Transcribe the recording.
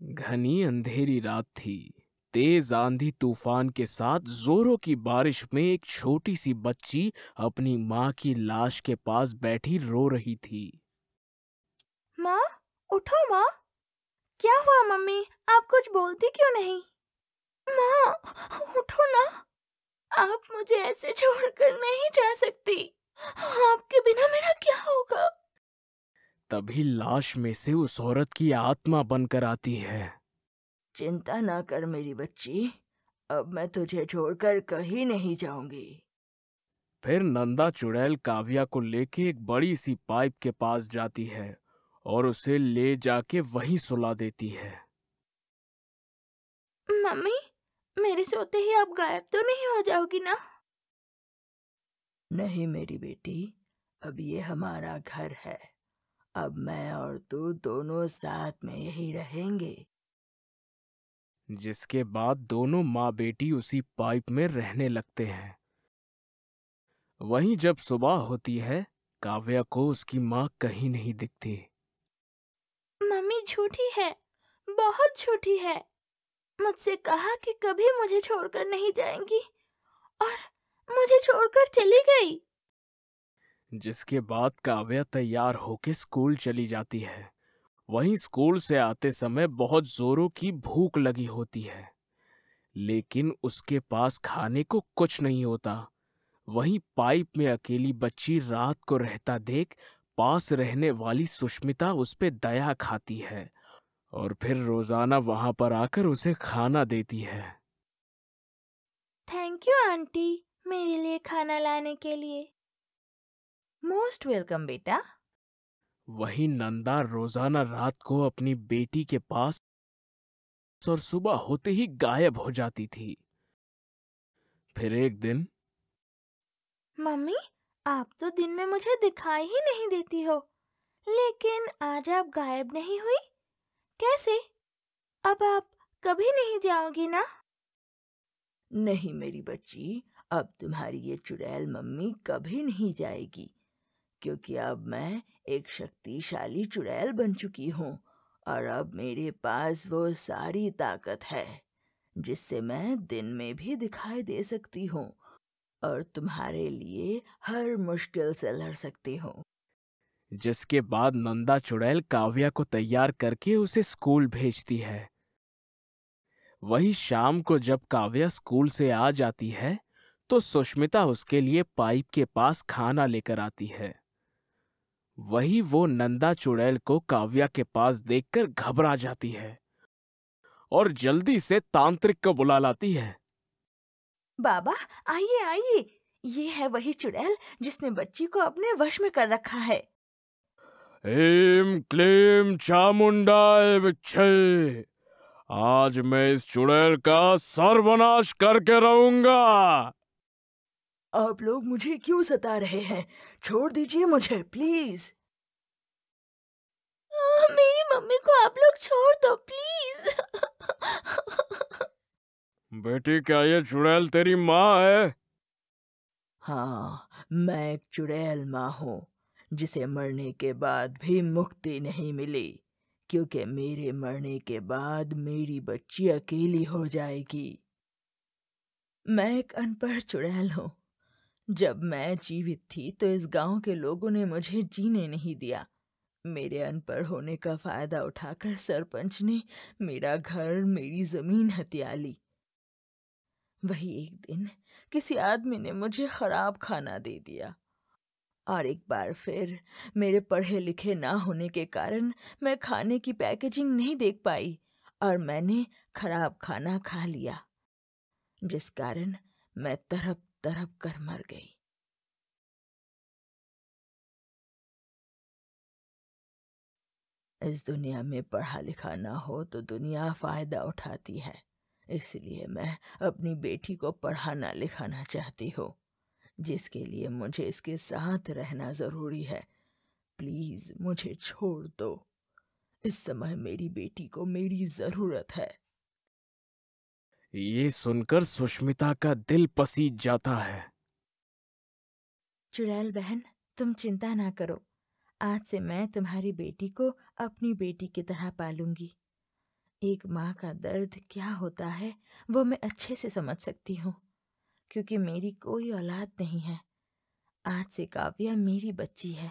घनी अंधेरी रात थी। तेज आंधी तूफान के साथ जोरों की बारिश में एक छोटी सी बच्ची अपनी माँ की लाश के पास बैठी रो रही थी। माँ, उठो माँ। क्या हुआ मम्मी? आप कुछ बोलती क्यों नहीं? माँ, उठो ना। आप मुझे ऐसे छोड़कर नहीं जा सकती। आपके बिना मेरा क्या होगा? तभी लाश में से उस औरत की आत्मा बनकर आती है। चिंता ना कर मेरी बच्ची, अब मैं तुझे छोड़कर कहीं नहीं जाऊंगी। फिर नंदा चुड़ैल काव्या को लेके एक बड़ी सी पाइप के पास जाती है और उसे ले जाके वहीं सुला देती है। मम्मी, मेरे सोते ही आप गायब तो नहीं हो जाओगी ना? नहीं मेरी बेटी, अब ये हमारा घर है। अब मैं और तू दोनों साथ में यही रहेंगे। जिसके बाद दोनों माँ बेटी उसी पाइप में रहने लगते हैं। वहीं जब सुबह होती है, काव्या को उसकी माँ कहीं नहीं दिखती। मम्मी झूठी है, बहुत झूठी है। मुझसे कहा कि कभी मुझे छोड़कर नहीं जाएंगी और मुझे छोड़कर चली गई। जिसके बाद काव्या तैयार होके स्कूल चली जाती है। वहीं स्कूल से आते समय बहुत जोरों की भूख लगी होती है, लेकिन उसके पास खाने को कुछ नहीं होता। वहीं पाइप में अकेली बच्ची रात को रहता देख पास रहने वाली सुष्मिता उस पे दया खाती है और फिर रोजाना वहां पर आकर उसे खाना देती है। थैंक यू आंटी, मेरे लिए खाना लाने के लिए। मोस्ट वेलकम बेटा। वहीं नंदा रोजाना रात को अपनी बेटी के पास और सुबह होते ही गायब हो जाती थी। फिर एक दिन मम्मी, आप तो दिन में मुझे दिखाई ही नहीं देती हो, लेकिन आज आप गायब नहीं हुई। कैसे? अब आप कभी नहीं जाओगी ना? नहीं मेरी बच्ची, अब तुम्हारी ये चुड़ैल मम्मी कभी नहीं जाएगी, क्योंकि अब मैं एक शक्तिशाली चुड़ैल बन चुकी हूँ। और अब मेरे पास वो सारी ताकत है जिससे मैं दिन में भी दिखाई दे सकती हूँ और तुम्हारे लिए हर मुश्किल से लड़ सकती हूँ। जिसके बाद नंदा चुड़ैल काव्या को तैयार करके उसे स्कूल भेजती है। वही शाम को जब काव्या स्कूल से आ जाती है, तो सुष्मिता उसके लिए पाइप के पास खाना लेकर आती है। वही वो नंदा चुड़ैल को काव्या के पास देखकर घबरा जाती है और जल्दी से तांत्रिक को बुला लाती है। बाबा, आइए आइए, ये है वही चुड़ैल जिसने बच्ची को अपने वश में कर रखा है। एम क्लेम चामुंडाय विच्छे, आज मैं इस चुड़ैल का सर्वनाश करके रहूंगा। आप लोग मुझे क्यों सता रहे हैं? छोड़ दीजिए मुझे प्लीज। मेरी मम्मी को आप लोग छोड़ दो प्लीज। बेटी, क्या ये चुड़ैल तेरी माँ है? हाँ, मैं एक चुड़ैल माँ हूँ जिसे मरने के बाद भी मुक्ति नहीं मिली, क्योंकि मेरे मरने के बाद मेरी बच्ची अकेली हो जाएगी। मैं एक अनपढ़ चुड़ैल हूँ। जब मैं जीवित थी तो इस गांव के लोगों ने मुझे जीने नहीं दिया। मेरे अनपढ़ होने का फायदा उठाकर सरपंच ने मेरा घर, मेरी जमीन हथिया ली। वही एक दिन किसी आदमी ने मुझे खराब खाना दे दिया और एक बार फिर मेरे पढ़े लिखे ना होने के कारण मैं खाने की पैकेजिंग नहीं देख पाई और मैंने खराब खाना खा लिया, जिस कारण मैं तड़प तड़प कर मर गई। इस दुनिया में पढ़ा लिखा ना हो तो दुनिया फायदा उठाती है, इसलिए मैं अपनी बेटी को पढ़ाना लिखाना चाहती हूँ, जिसके लिए मुझे इसके साथ रहना जरूरी है। प्लीज मुझे छोड़ दो। इस समय मेरी बेटी को मेरी जरूरत है। ये सुनकर सुष्मिता का दिल पसीज जाता है। चुड़ैल बहन, तुम चिंता ना करो। आज से मैं तुम्हारी बेटी को अपनी बेटी की तरह पालूंगी। एक माँ का दर्द क्या होता है वो मैं अच्छे से समझ सकती हूँ, क्योंकि मेरी कोई औलाद नहीं है। आज से काव्या मेरी बच्ची है।